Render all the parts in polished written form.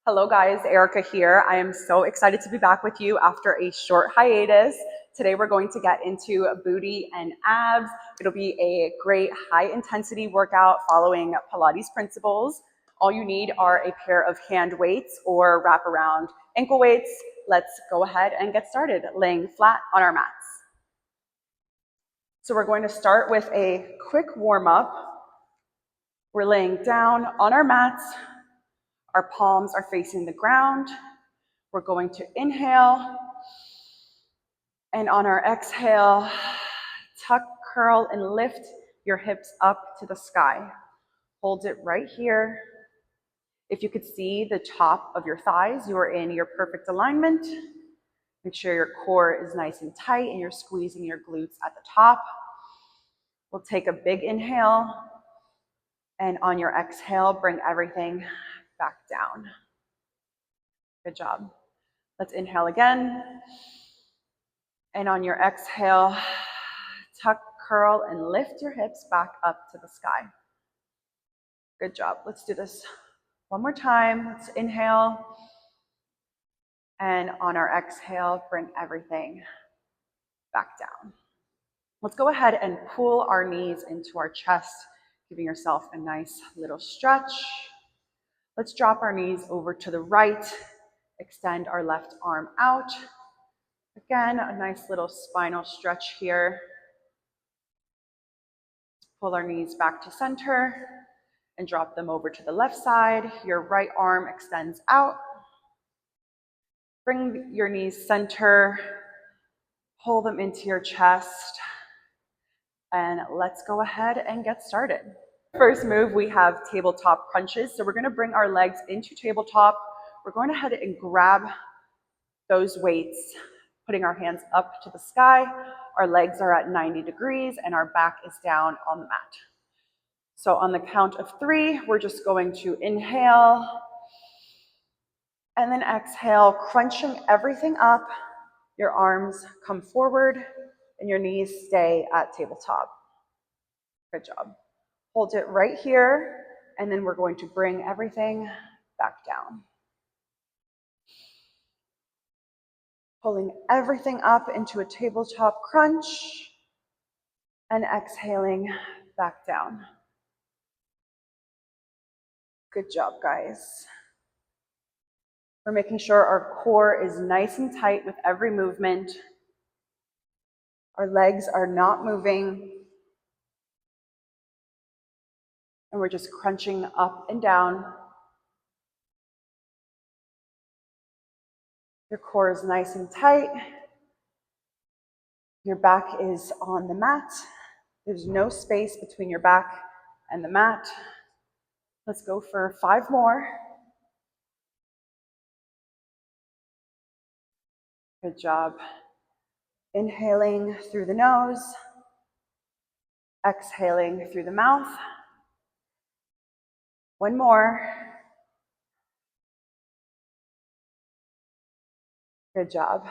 Hello guys, Erika here. I am so excited to be back with you after a short hiatus. Today we're going to get into booty and abs. It'll be a great high intensity workout following Pilates principles. All you need are a pair of hand weights or wrap around ankle weights. Let's go ahead and get started laying flat on our mats. So we're going to start with a quick warm up. We're laying down on our mats. Our palms are facing the ground. We're going to inhale, and on our exhale, tuck, curl, and lift your hips up to the sky. Hold it right here. If you could see the top of your thighs, you are in your perfect alignment. Make sure your core is nice and tight and you're squeezing your glutes at the top. We'll take a big inhale, and on your exhale, bring everything back down. Good job. Let's inhale again. And on your exhale, tuck, curl, and lift your hips back up to the sky. Good job. Let's do this one more time. Let's inhale. And on our exhale, bring everything back down. Let's go ahead and pull our knees into our chest, giving yourself a nice little stretch. Let's drop our knees over to the right. Extend our left arm out. Again, a nice little spinal stretch here. Pull our knees back to center and drop them over to the left side. Your right arm extends out. Bring your knees center. Pull them into your chest. And let's go ahead and get started. First move, we have tabletop crunches. So we're going to bring our legs into tabletop. We're going ahead and grab those weights, putting our hands up to the sky. Our legs are at 90 degrees and our back is down on the mat. So on the count of 3, we're just going to inhale and then exhale, crunching everything up. Your arms come forward and your knees stay at tabletop. Good job. Hold it right here, and then we're going to bring everything back down. Pulling everything up into a tabletop crunch and exhaling back down. Good job, guys. We're making sure our core is nice and tight with every movement. Our legs are not moving. And we're just crunching up and down. Your core is nice and tight. Your back is on the mat. There's no space between your back and the mat. Let's go for 5 more. Good job. Inhaling through the nose, exhaling through the mouth. 1 more. Good job.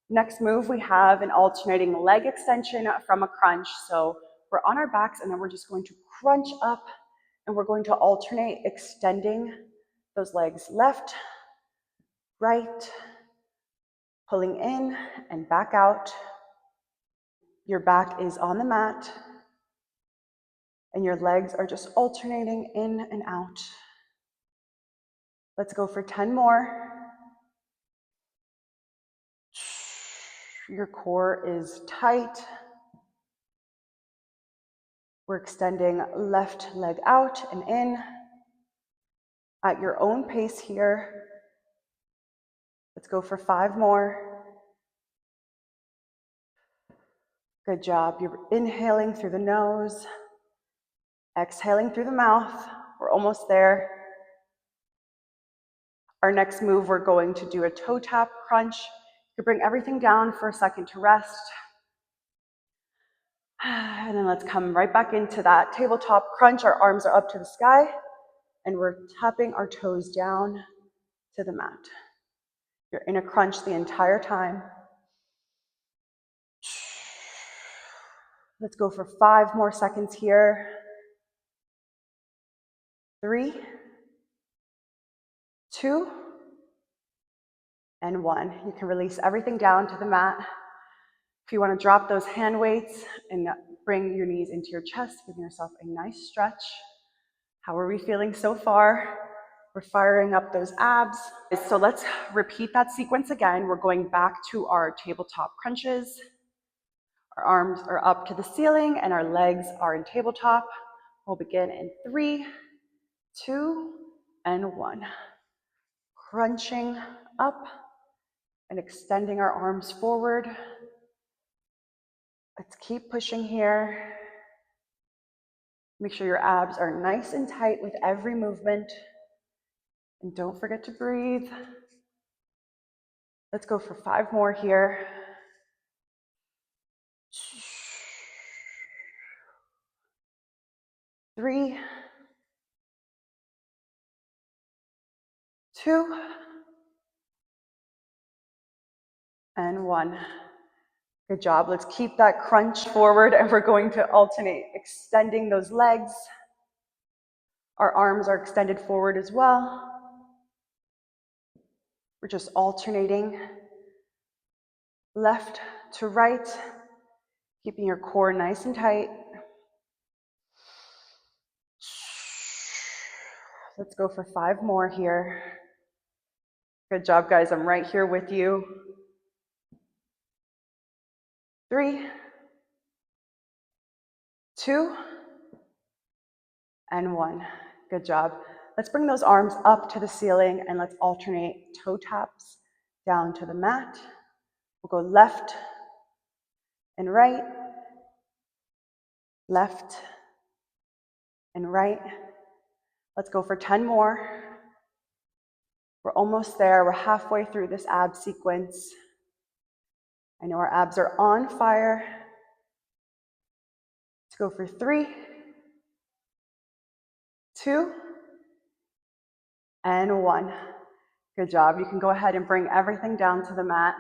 Next move, we have an alternating leg extension from a crunch. So we're on our backs and then we're just going to crunch up and we're going to alternate extending those legs left, right, pulling in and back out. Your back is on the mat and your legs are just alternating in and out. Let's go for 10 more. Your core is tight. We're extending left leg out and in at your own pace here. Let's go for 5 more. Good job. You're inhaling through the nose, exhaling through the mouth. We're almost there. Our next move, we're going to do a toe tap crunch. You bring everything down for a second to rest. And then let's come right back into that tabletop crunch. Our arms are up to the sky and we're tapping our toes down to the mat. You're in a crunch the entire time. Let's go for 5 more seconds here. 3, 2, and 1. You can release everything down to the mat. If you want to drop those hand weights and bring your knees into your chest, giving yourself a nice stretch. How are we feeling so far? We're firing up those abs. So let's repeat that sequence again. We're going back to our tabletop crunches. Our arms are up to the ceiling and our legs are in tabletop. We'll begin in 3, 2, and 1. Crunching up and extending our arms forward. Let's keep pushing here. Make sure your abs are nice and tight with every movement. And don't forget to breathe. Let's go for 5 more here. 3, 2, and 1. Good job. Let's keep that crunch forward, and we're going to alternate extending those legs. Our arms are extended forward as well. We're just alternating left to right, keeping your core nice and tight. Let's go for 5 more here. Good job, guys. I'm right here with you. 3, 2, and 1. Good job. Let's bring those arms up to the ceiling and let's alternate toe taps down to the mat. We'll go left and right, left and right. Let's go for 10 more. We're almost there. We're halfway through this ab sequence. I know our abs are on fire. Let's go for 3, 2, and 1. Good job. You can go ahead and bring everything down to the mat.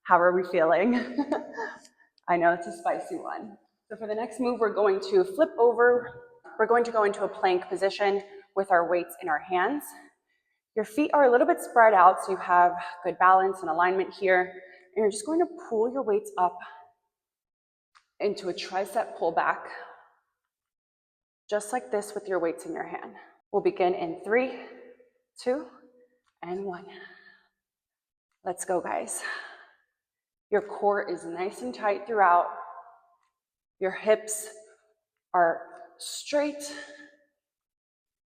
How are we feeling? I know it's a spicy one. So for the next move, we're going to flip over. We're going to go into a plank position with our weights in our hands. Your feet are a little bit spread out, so you have good balance and alignment here. And you're just going to pull your weights up into a tricep pullback, just like this with your weights in your hand. We'll begin in 3, 2, and 1. Let's go, guys. Your core is nice and tight throughout. Your hips are straight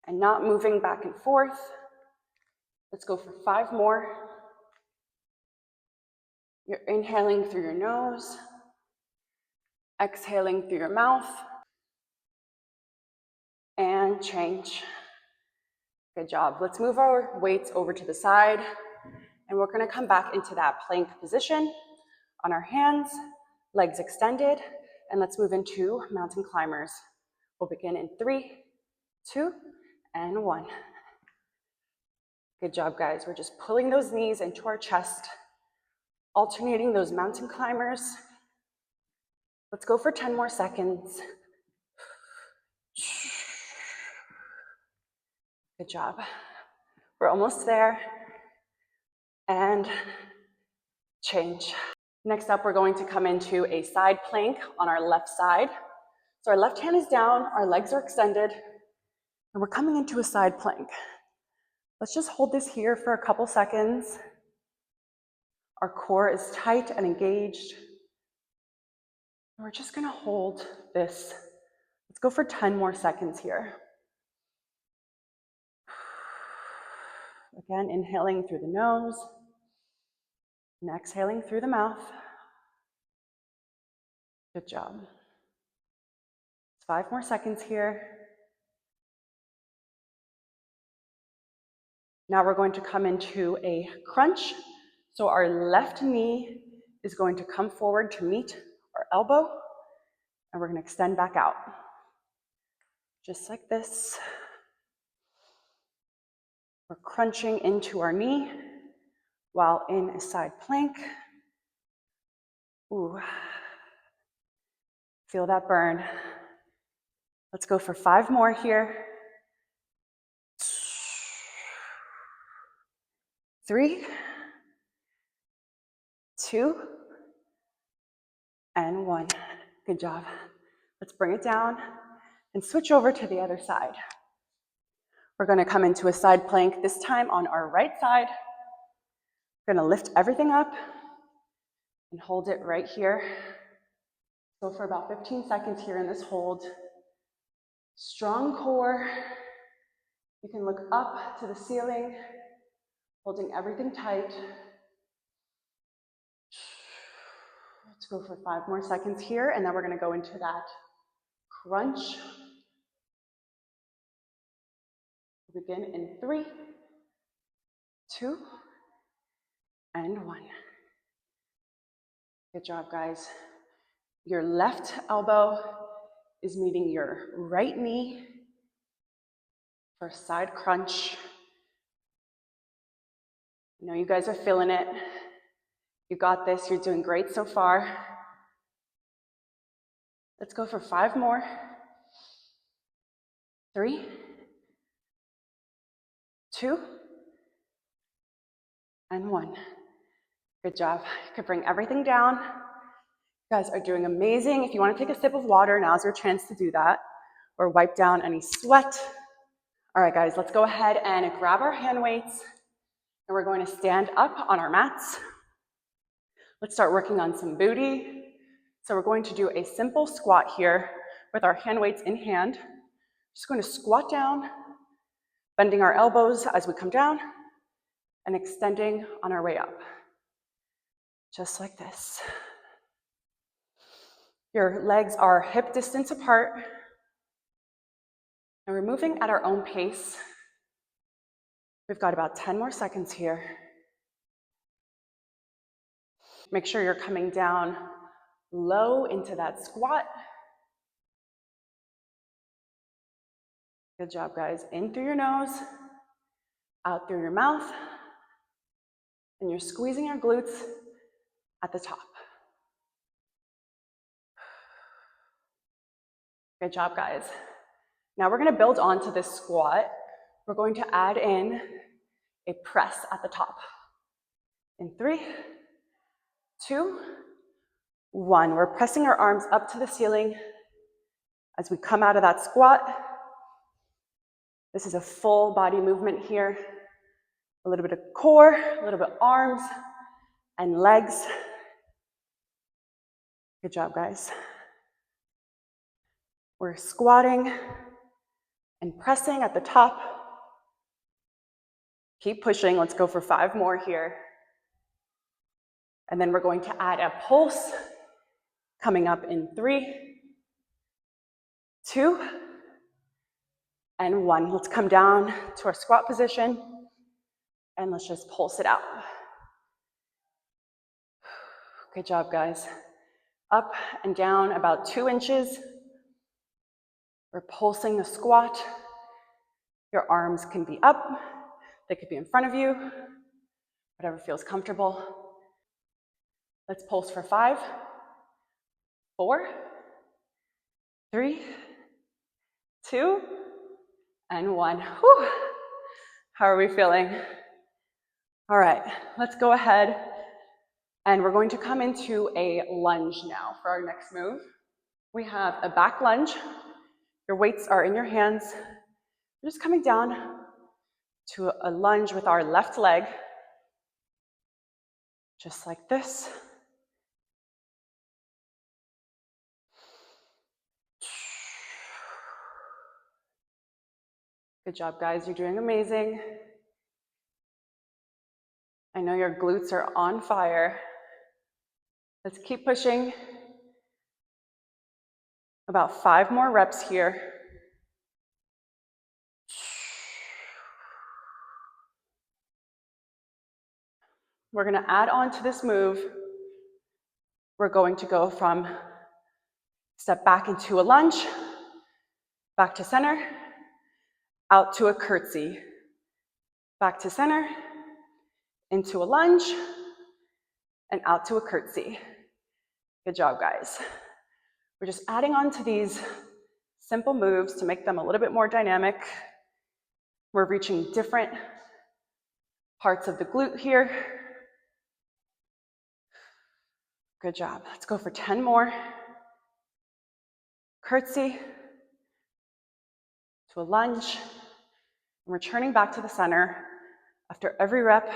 and not moving back and forth. Let's go for 5 more. You're inhaling through your nose, exhaling through your mouth, and change. Good job. Let's move our weights over to the side, and we're going to come back into that plank position on our hands, legs extended, and let's move into mountain climbers. We'll begin in 3, 2, and 1. Good job, guys. We're just pulling those knees into our chest, alternating those mountain climbers. Let's go for 10 more seconds. Good job. We're almost there. And change. Next up, we're going to come into a side plank on our left side. So our left hand is down, our legs are extended, and we're coming into a side plank. Let's just hold this here for a couple seconds. Our core is tight and engaged. And we're just gonna hold this. Let's go for 10 more seconds here. Again, inhaling through the nose and exhaling through the mouth. Good job. 5 more seconds here. Now we're going to come into a crunch. So our left knee is going to come forward to meet our elbow, and we're going to extend back out. Just like this. We're crunching into our knee while in a side plank. Ooh. Feel that burn. Let's go for 5 more here. 3, 2, and 1. Good job. Let's bring it down and switch over to the other side. We're going to come into a side plank, this time on our right side. We're going to lift everything up and hold it right here. Go for about 15 seconds here in this hold. Strong core. You can look up to the ceiling, holding everything tight. Let's go for 5 more seconds here, and then we're going to go into that crunch. We'll begin in 3, 2, and 1. Good job, guys. Your left elbow is meeting your right knee for a side crunch. I know you guys are feeling it. You got this. You're doing great so far. Let's go for 5 more. 3, 2, and 1. Good job. You can bring everything down. You guys are doing amazing. If you want to take a sip of water, now's your chance to do that, or wipe down any sweat. All right, guys, let's go ahead and grab our hand weights, and we're going to stand up on our mats. Let's start working on some booty. So we're going to do a simple squat here with our hand weights in hand. Just going to squat down, bending our elbows as we come down, and extending on our way up. Just like this. Your legs are hip distance apart, and we're moving at our own pace. We've got about 10 more seconds here. Make sure you're coming down low into that squat. Good job, guys. In through your nose, out through your mouth, and you're squeezing your glutes at the top. Good job, guys. Now we're going to build onto this squat. We're going to add in a press at the top. In 3, 2, 1. We're pressing our arms up to the ceiling as we come out of that squat. This is a full body movement here. A little bit of core, a little bit of arms and legs. Good job, guys. We're squatting and pressing at the top. Keep pushing. Let's go for 5 more here. And then we're going to add a pulse coming up in 3, 2, and 1. Let's come down to our squat position and let's just pulse it out. Good job, guys. Up and down about 2 inches. We're pulsing the squat. Your arms can be up. They could be in front of you. Whatever feels comfortable. Let's pulse for 5, 4, 3, 2, and 1. Whew. How are we feeling? All right, let's go ahead and we're going to come into a lunge now for our next move. We have a back lunge. Your weights are in your hands. We're just coming down to a lunge with our left leg, just like this. Good job, guys. You're doing amazing. I know your glutes are on fire. Let's keep pushing. About 5 more reps here. We're going to add on to this move. We're going to go from step back into a lunge, back to center, out to a curtsy, back to center, into a lunge, and out to a curtsy. Good job, guys. We're just adding on to these simple moves to make them a little bit more dynamic. We're reaching different parts of the glute here. Good job. Let's go for 10 more. Curtsy to a lunge. And returning back to the center after every rep.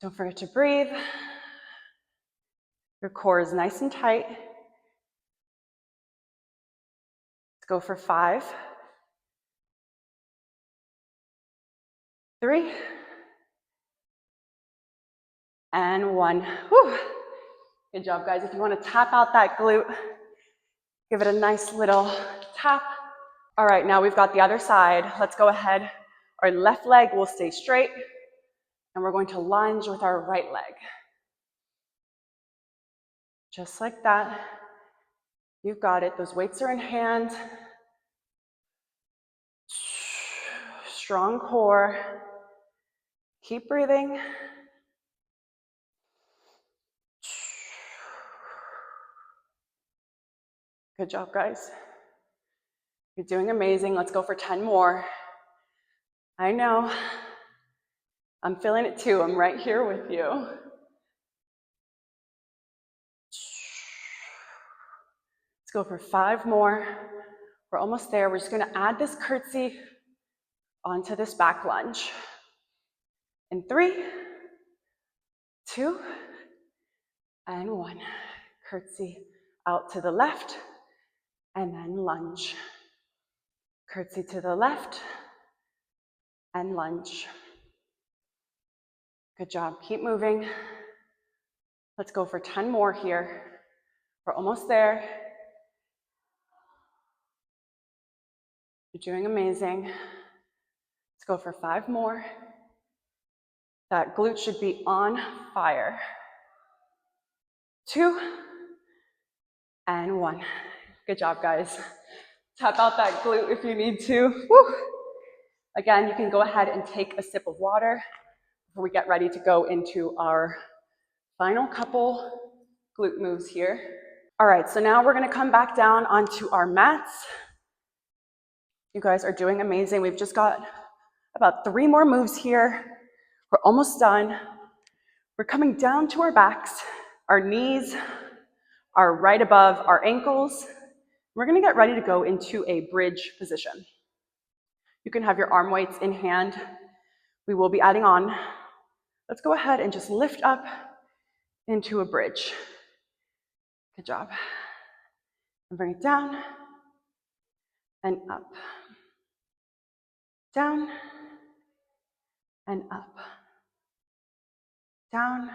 Don't forget to breathe. Your core is nice and tight. Let's go for 5, 3, and 1. Whew. Good job, guys. If you want to tap out that glute, give it a nice little tap. All right, now we've got the other side. Let's go ahead. Our left leg will stay straight, and we're going to lunge with our right leg. Just like that. You've got it. Those weights are in hand. Strong core. Keep breathing. Good job, guys. You're doing amazing. Let's go for 10 more. I know. I'm feeling it too. I'm right here with you. Let's go for 5 more. We're almost there. We're just going to add this curtsy onto this back lunge. In 3, 2, and 1. Curtsy out to the left, and then lunge. Curtsy to the left, and lunge. Good job. Keep moving. Let's go for 10 more here. We're almost there. You're doing amazing. Let's go for 5 more. That glute should be on fire. 2, and 1. Good job, guys. Tap out that glute if you need to. Woo. Again, you can go ahead and take a sip of water before we get ready to go into our final couple glute moves here. All right, so now we're going to come back down onto our mats. You guys are doing amazing. We've just got about 3 more moves here. We're almost done. We're coming down to our backs. Our knees are right above our ankles. We're going to get ready to go into a bridge position. You can have your arm weights in hand. We will be adding on. Let's go ahead and just lift up into a bridge. Good job. And bring it down and up. Down and up. Down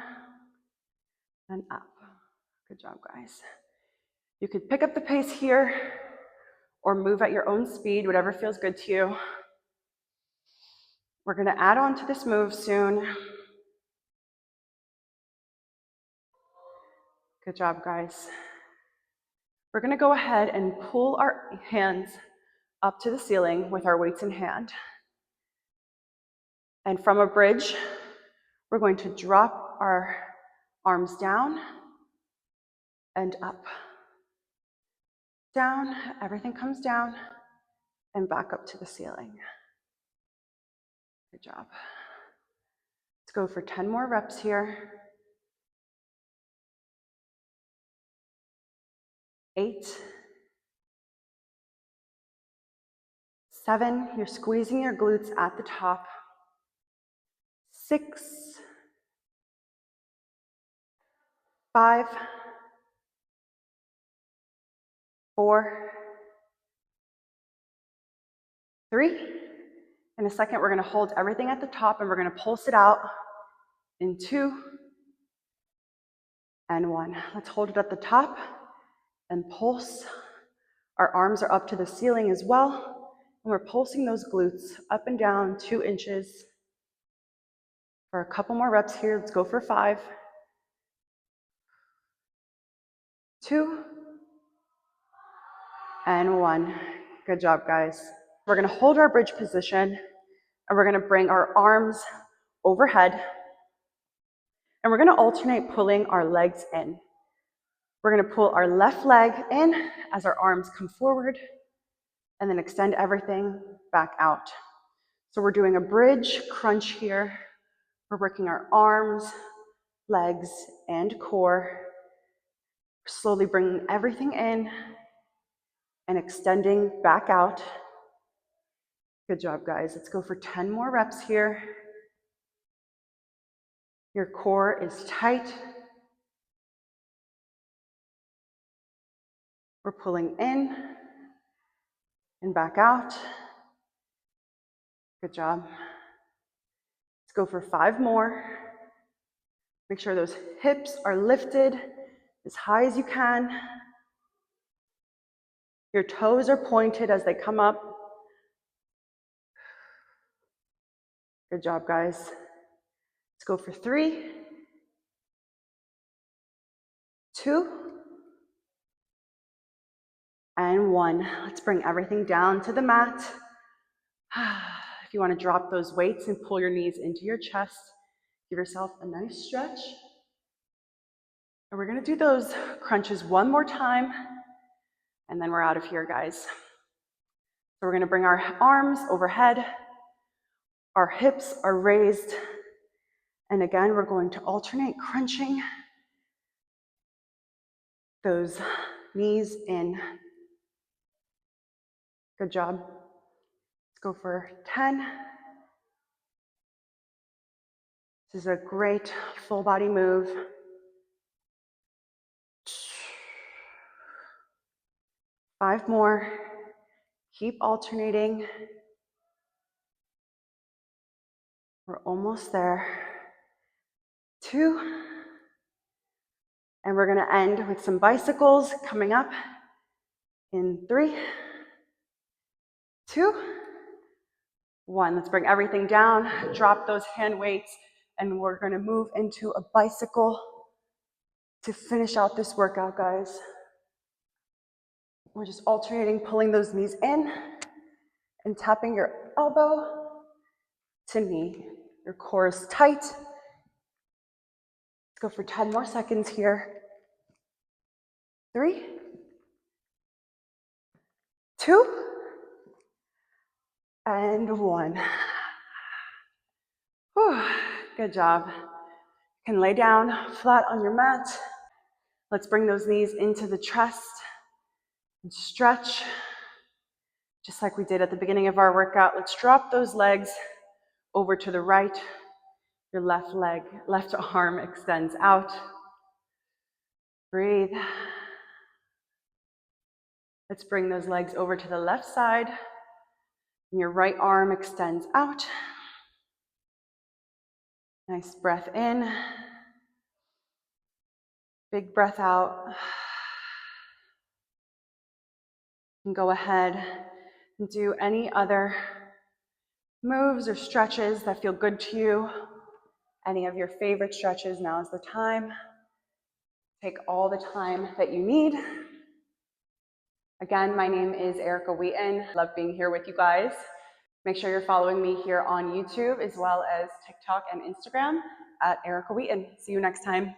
and up. Good job, guys. You could pick up the pace here or move at your own speed, whatever feels good to you. We're going to add on to this move soon. Good job, guys. We're going to go ahead and pull our hands up to the ceiling with our weights in hand. And from a bridge, we're going to drop our arms down and up. Down, everything comes down and back up to the ceiling. Good job. Let's go for 10 more reps here. 8, 7, you're squeezing your glutes at the top. 6, 5, 4, 3. In a second, we're going to hold everything at the top and we're going to pulse it out in 2 and 1. Let's hold it at the top and pulse. Our arms are up to the ceiling as well. And we're pulsing those glutes up and down 2 inches. For a couple more reps here, let's go for 5, 2, and 1. Good job, guys. We're going to hold our bridge position and we're going to bring our arms overhead and we're going to alternate pulling our legs in. We're going to pull our left leg in as our arms come forward and then extend everything back out. So we're doing a bridge crunch here. We're working our arms, legs, and core. Slowly bringing everything in and extending back out. Good job, guys. Let's go for 10 more reps here. Your core is tight. We're pulling in and back out. Good job. Let's go for 5 more. Make sure those hips are lifted as high as you can. Your toes are pointed as they come up. Good job, guys. Let's go for 3, 2, and 1. Let's bring everything down to the mat. If you want to drop those weights and pull your knees into your chest, give yourself a nice stretch. And we're going to do those crunches one more time, and then we're out of here, guys. So we're going to bring our arms overhead. Our hips are raised. And again, we're going to alternate crunching those knees in. Good job. Let's go for 10. This is a great full body move. 5 more. Keep alternating. We're almost there. 2. And we're going to end with some bicycles coming up in 3, 2, 1. Let's bring everything down, drop those hand weights, and we're going to move into a bicycle to finish out this workout, guys. We're just alternating, pulling those knees in and tapping your elbow to knee. Your core is tight. Let's go for 10 more seconds here. 3, 2, and 1. Whew, good job. You can lay down flat on your mat. Let's bring those knees into the chest and stretch. Just like we did at the beginning of our workout, let's drop those legs over to the right. Your left leg, left arm extends out. Breathe. Let's bring those legs over to the left side. And your right arm extends out. Nice breath in. Big breath out. And go ahead and do any other moves or stretches that feel good to you. Any of your favorite stretches, now is the time. Take all the time that you need. Again, my name is Erika Wheaton. Love being here with you guys. Make sure you're following me here on YouTube as well as TikTok and Instagram at Erika Wheaton. See you next time.